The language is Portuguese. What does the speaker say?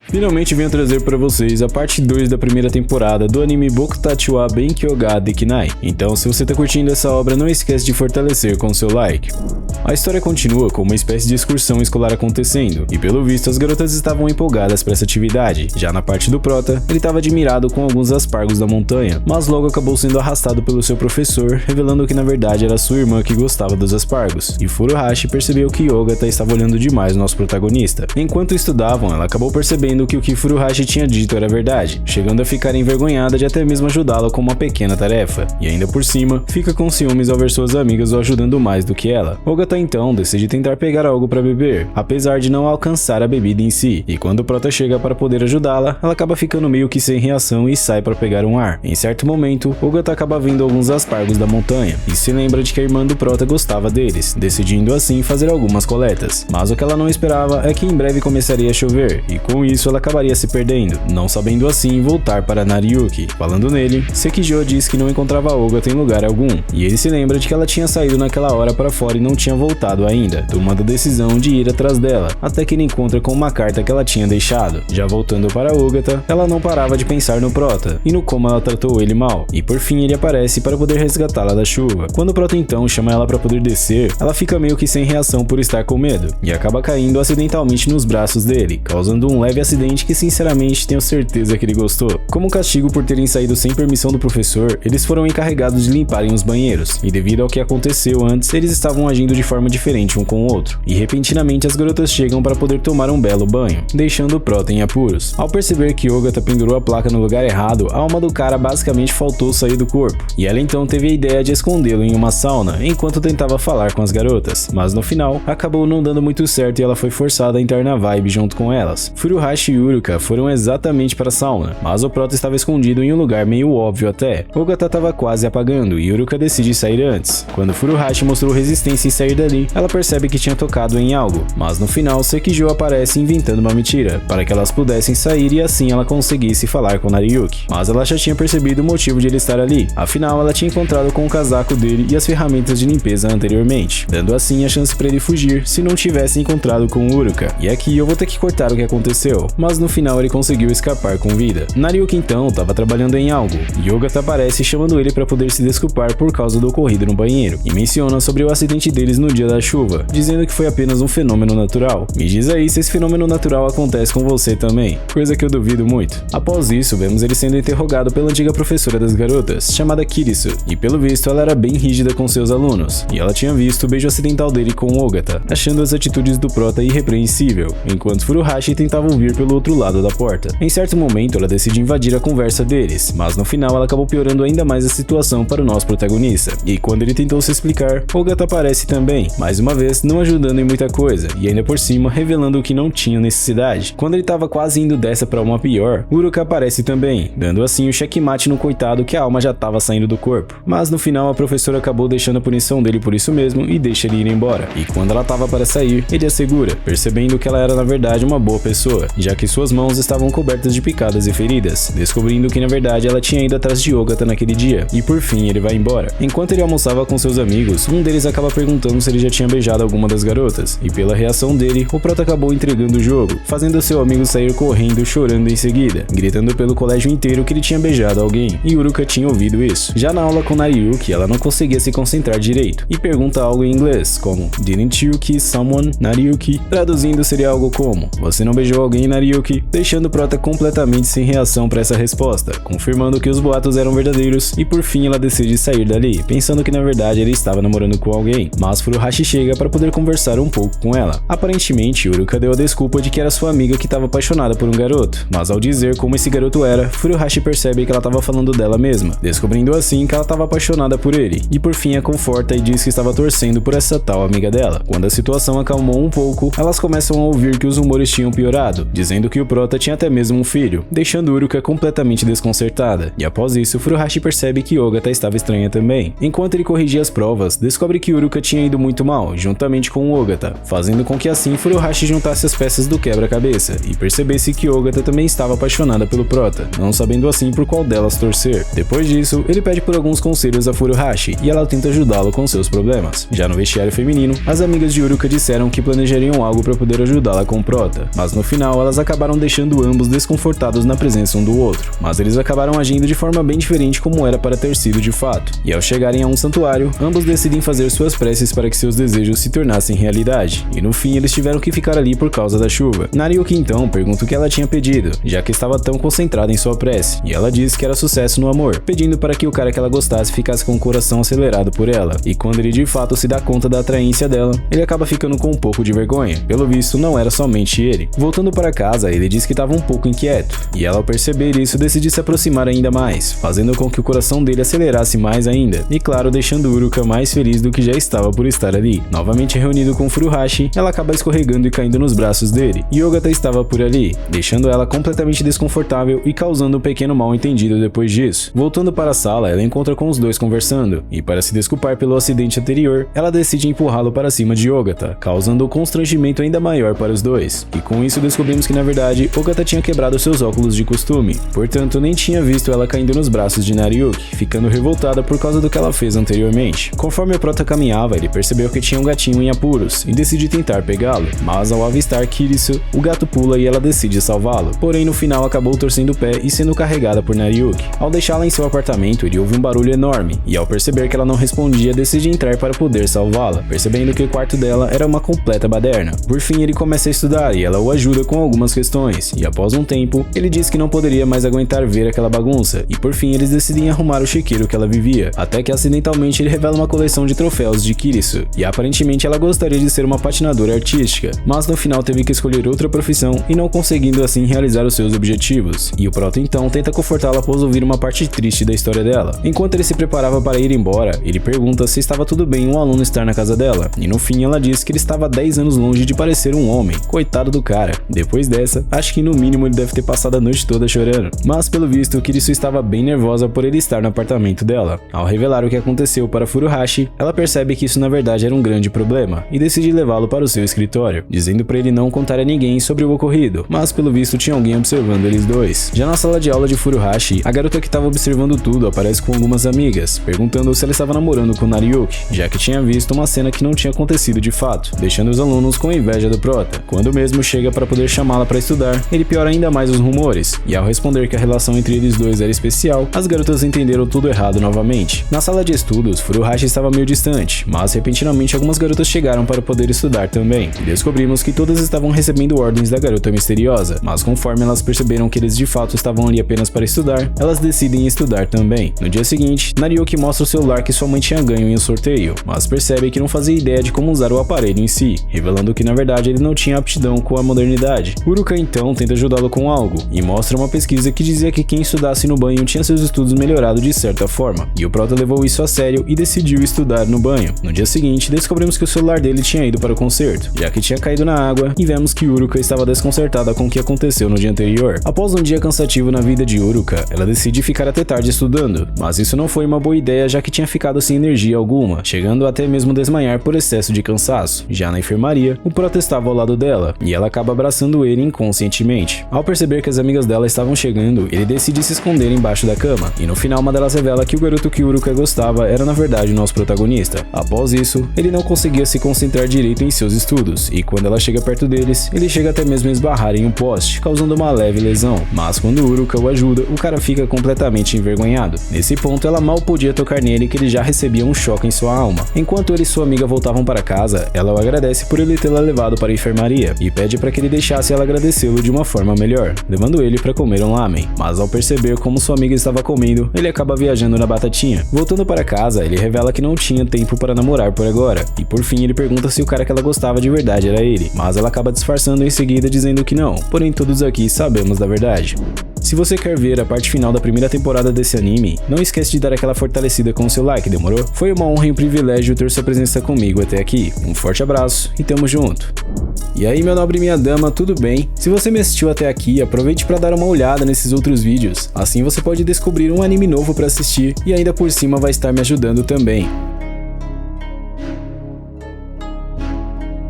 Finalmente venho trazer para vocês a parte 2 da primeira temporada do anime Bokutachi wa Benkyou ga Dekinai. Então, se você tá curtindo essa obra, não esquece de fortalecer com seu like. A história continua com uma espécie de excursão escolar acontecendo, e pelo visto as garotas estavam empolgadas para essa atividade. Já na parte do prota, ele estava admirado com alguns aspargos da montanha, mas logo acabou sendo arrastado pelo seu professor, revelando que na verdade era sua irmã que gostava dos aspargos, e Furuhashi percebeu que Ogata estava olhando demais o nosso protagonista. Enquanto estudavam, ela acabou percebendo que o que Furuhashi tinha dito era verdade, chegando a ficar envergonhada de até mesmo ajudá-lo com uma pequena tarefa, e ainda por cima, fica com ciúmes ao ver suas amigas o ajudando mais do que ela. Ogata então decide tentar pegar algo para beber, apesar de não alcançar a bebida em si, e quando o prota chega para poder ajudá-la, ela acaba ficando meio que sem reação e sai para pegar um ar. Em certo momento, Ogata acaba vendo alguns aspargos da montanha, e se lembra de que a irmã do prota gostava deles, decidindo assim fazer algumas coletas. Mas o que ela não esperava é que em breve começaria a chover, e com isso ela acabaria se perdendo, não sabendo assim voltar para Nariyuki. Falando nele, Sekijo diz que não encontrava Ogata em lugar algum, e ele se lembra de que ela tinha saído naquela hora para fora e não tinha voltado ainda, tomando a decisão de ir atrás dela, até que ele encontra com uma carta que ela tinha deixado. Já voltando para Ogata, ela não parava de pensar no prota, e no como ela tratou ele mal, e por fim ele aparece para poder resgatá-la da chuva. Quando o prota então chama ela para poder descer, ela fica meio que sem reação por estar com medo, e acaba caindo acidentalmente nos braços dele, causando um leve acidente que sinceramente tenho certeza que ele gostou. Como castigo por terem saído sem permissão do professor, eles foram encarregados de limparem os banheiros, e devido ao que aconteceu antes, eles estavam agindo de forma diferente um com o outro, e repentinamente as garotas chegam para poder tomar um belo banho, deixando o prota em apuros. Ao perceber que Ogata pendurou a placa no lugar errado, a alma do cara basicamente faltou sair do corpo, e ela então teve a ideia de escondê-lo em uma sauna, enquanto tentava falar com as garotas, mas no final, acabou não dando muito certo e ela foi forçada a entrar na vibe junto com elas. Furuhashi e Uruka foram exatamente para a sauna, mas o prota estava escondido em um lugar meio óbvio até. Ogata estava quase apagando e Uruka decide sair antes. Quando Furuhashi mostrou resistência em sair dali, ela percebe que tinha tocado em algo, mas no final Sekijo aparece inventando uma mentira, para que elas pudessem sair e assim ela conseguisse falar com Nariyuki. Mas ela já tinha percebido o motivo de ele estar ali, afinal ela tinha encontrado com o casaco dele e as ferramentas de limpeza anteriormente, dando assim a chance para ele fugir se não tivesse encontrado com Uruka. E aqui eu vou ter que cortar o que aconteceu, mas no final ele conseguiu escapar com vida. Nariyuki então estava trabalhando em algo, e Ogata aparece chamando ele para poder se desculpar por causa do ocorrido no banheiro, e menciona sobre o acidente deles no dia da chuva, dizendo que foi apenas um fenômeno natural. Me diz aí se esse fenômeno natural acontece com você também, coisa que eu duvido muito. Após isso, vemos ele sendo interrogado pela antiga professora das garotas, chamada Kirisu, e pelo visto ela era bem rígida com seus alunos, e ela tinha visto o beijo acidental dele com Ogata, achando as atitudes do prota irrepreensível, enquanto Furuhashi tentava ouvir pelo outro lado da porta. Em certo momento, ela decide invadir a conversa deles, mas no final ela acabou piorando ainda mais a situação para o nosso protagonista, e quando ele tentou se explicar, Ogata aparece também, mais uma vez não ajudando em muita coisa, e ainda por cima revelando que não tinha necessidade. Quando ele estava quase indo dessa para uma pior, Uruka aparece também, dando assim o checkmate no coitado que a alma já estava saindo do corpo. Mas no final a professora acabou deixando a punição dele por isso mesmo e deixa ele ir embora, e quando ela estava para sair, ele a segura, percebendo que ela era na verdade uma boa pessoa, já que suas mãos estavam cobertas de picadas e feridas, descobrindo que na verdade ela tinha ido atrás de Ogata naquele dia, e por fim ele vai embora. Enquanto ele almoçava com seus amigos, um deles acaba perguntando se ele já tinha beijado alguma das garotas, e pela reação dele, o prota acabou entregando o jogo, fazendo seu amigo sair correndo e chorando em seguida, gritando pelo colégio inteiro que ele tinha beijado alguém, e Uruka tinha ouvido isso. Já na aula com Nariyuki, ela não conseguia se concentrar direito, e pergunta algo em inglês, como Didn't you kiss someone, Nariyuki? Traduzindo seria algo como Você não beijou alguém, Nariyuki? Deixando o prota completamente sem reação para essa resposta, confirmando que os boatos eram verdadeiros, e por fim ela decide sair dali, pensando que na verdade ele estava namorando com alguém, mas Furuhashi chega para poder conversar um pouco com ela. Aparentemente, Uruka deu a desculpa de que era sua amiga que estava apaixonada por um garoto, mas ao dizer como esse garoto era, Furuhashi percebe que ela estava falando dela mesma, descobrindo assim que ela estava apaixonada por ele, e por fim a conforta e diz que estava torcendo por essa tal amiga dela. Quando a situação acalmou um pouco, elas começam a ouvir que os rumores tinham piorado, dizendo que o prota tinha até mesmo um filho, deixando Uruka completamente desconcertada, e após isso Furuhashi percebe que Ogata estava estranha também. Enquanto ele corrigia as provas, descobre que Uruka tinha ido muito mal, juntamente com Ogata, fazendo com que assim Furuhashi juntasse as peças do quebra-cabeça e percebesse que Ogata também estava apaixonada pelo prota, não sabendo assim por qual delas torcer. Depois disso, ele pede por alguns conselhos a Furuhashi e ela tenta ajudá-lo com seus problemas. Já no vestiário feminino, as amigas de Uruka disseram que planejariam algo para poder ajudá-la com o prota, mas no final elas elas acabaram deixando ambos desconfortados na presença um do outro, mas eles acabaram agindo de forma bem diferente como era para ter sido de fato. E ao chegarem a um santuário, ambos decidem fazer suas preces para que seus desejos se tornassem realidade, e no fim eles tiveram que ficar ali por causa da chuva. Nariyuki então pergunta o que ela tinha pedido, já que estava tão concentrada em sua prece, e ela diz que era sucesso no amor, pedindo para que o cara que ela gostasse ficasse com o coração acelerado por ela, e quando ele de fato se dá conta da atraência dela, ele acaba ficando com um pouco de vergonha. Pelo visto, não era somente ele. Voltando para casa, ele diz que estava um pouco inquieto, e ela ao perceber isso decide se aproximar ainda mais, fazendo com que o coração dele acelerasse mais ainda, e claro, deixando Uruka mais feliz do que já estava por estar ali. Novamente reunido com Furuhashi, ela acaba escorregando e caindo nos braços dele, e Ogata estava por ali, deixando ela completamente desconfortável e causando um pequeno mal-entendido depois disso. Voltando para a sala, ela encontra com os dois conversando, e para se desculpar pelo acidente anterior, ela decide empurrá-lo para cima de Ogata, causando um constrangimento ainda maior para os dois. E com isso descobrimos que na verdade, Ogata tinha quebrado seus óculos de costume, portanto nem tinha visto ela caindo nos braços de Nariyuki, ficando revoltada por causa do que ela fez anteriormente. Conforme o prota caminhava, ele percebeu que tinha um gatinho em apuros, e decide tentar pegá-lo, mas ao avistar Kirisu, o gato pula e ela decide salvá-lo, porém no final acabou torcendo o pé e sendo carregada por Nariyuki. Ao deixá-la em seu apartamento, ele ouve um barulho enorme, e ao perceber que ela não respondia, decide entrar para poder salvá-la, percebendo que o quarto dela era uma completa baderna. Por fim, ele começa a estudar e ela o ajuda com algumas questões, e após um tempo, ele diz que não poderia mais aguentar ver aquela bagunça, e por fim eles decidem arrumar o chiqueiro que ela vivia, até que acidentalmente ele revela uma coleção de troféus de Kirisu, e aparentemente ela gostaria de ser uma patinadora artística, mas no final teve que escolher outra profissão e não conseguindo assim realizar os seus objetivos, e o prota então tenta confortá-la após ouvir uma parte triste da história dela. Enquanto ele se preparava para ir embora, ele pergunta se estava tudo bem um aluno estar na casa dela, e no fim ela diz que ele estava 10 anos longe de parecer um homem. Coitado do cara. Depois dessa, acho que no mínimo ele deve ter passado a noite toda chorando. Mas pelo visto, Kirisu estava bem nervosa por ele estar no apartamento dela. Ao revelar o que aconteceu para Furuhashi, ela percebe que isso na verdade era um grande problema, e decide levá-lo para o seu escritório, dizendo para ele não contar a ninguém sobre o ocorrido, mas pelo visto tinha alguém observando eles dois. Já na sala de aula de Furuhashi, a garota que estava observando tudo aparece com algumas amigas, perguntando se ela estava namorando com Nariyuki, já que tinha visto uma cena que não tinha acontecido de fato, deixando os alunos com inveja do prota. Quando mesmo chega para poder chamá-la para estudar, ele piora ainda mais os rumores, e ao responder que a relação entre eles dois era especial, as garotas entenderam tudo errado novamente. Na sala de estudos, Furuhashi estava meio distante, mas repentinamente algumas garotas chegaram para poder estudar também, e descobrimos que todas estavam recebendo ordens da garota misteriosa, mas conforme elas perceberam que eles de fato estavam ali apenas para estudar, elas decidem estudar também. No dia seguinte, Nariyuki mostra o celular que sua mãe tinha ganho em um sorteio, mas percebe que não fazia ideia de como usar o aparelho em si, revelando que na verdade ele não tinha aptidão com a modernidade. Uruka então tenta ajudá-lo com algo, e mostra uma pesquisa que dizia que quem estudasse no banho tinha seus estudos melhorados de certa forma, e o prota levou isso a sério e decidiu estudar no banho. No dia seguinte, descobrimos que o celular dele tinha ido para o concerto, já que tinha caído na água, e vemos que Uruka estava desconcertada com o que aconteceu no dia anterior. Após um dia cansativo na vida de Uruka, ela decide ficar até tarde estudando, mas isso não foi uma boa ideia já que tinha ficado sem energia alguma, chegando até mesmo desmaiar por excesso de cansaço. Já na enfermaria, o prota estava ao lado dela, e ela acaba abraçando ele inconscientemente. Ao perceber que as amigas dela estavam chegando, ele decide se esconder embaixo da cama, e no final uma delas revela que o garoto que Uruka gostava era na verdade o nosso protagonista. Após isso, ele não conseguia se concentrar direito em seus estudos, e quando ela chega perto deles, ele chega até mesmo a esbarrar em um poste, causando uma leve lesão, mas quando Uruka o ajuda, o cara fica completamente envergonhado. Nesse ponto, ela mal podia tocar nele que ele já recebia um choque em sua alma. Enquanto ele e sua amiga voltavam para casa, ela o agradece por ele tê-la levado para a enfermaria, e pede para que ele deixasse ela agradecê-lo de uma forma melhor, levando ele para comer um lamen. Mas ao perceber como sua amiga estava comendo, ele acaba viajando na batatinha. Voltando para casa, ele revela que não tinha tempo para namorar por agora, e por fim ele pergunta se o cara que ela gostava de verdade era ele, mas ela acaba disfarçando em seguida dizendo que não, porém todos aqui sabemos da verdade. Se você quer ver a parte final da primeira temporada desse anime, não esquece de dar aquela fortalecida com o seu like, demorou? Foi uma honra e um privilégio ter sua presença comigo até aqui. Um forte abraço e tamo junto! E aí, meu nobre e minha dama, tudo bem? Se você me assistiu até aqui, aproveite para dar uma olhada nesses outros vídeos, assim você pode descobrir um anime novo para assistir e ainda por cima vai estar me ajudando também.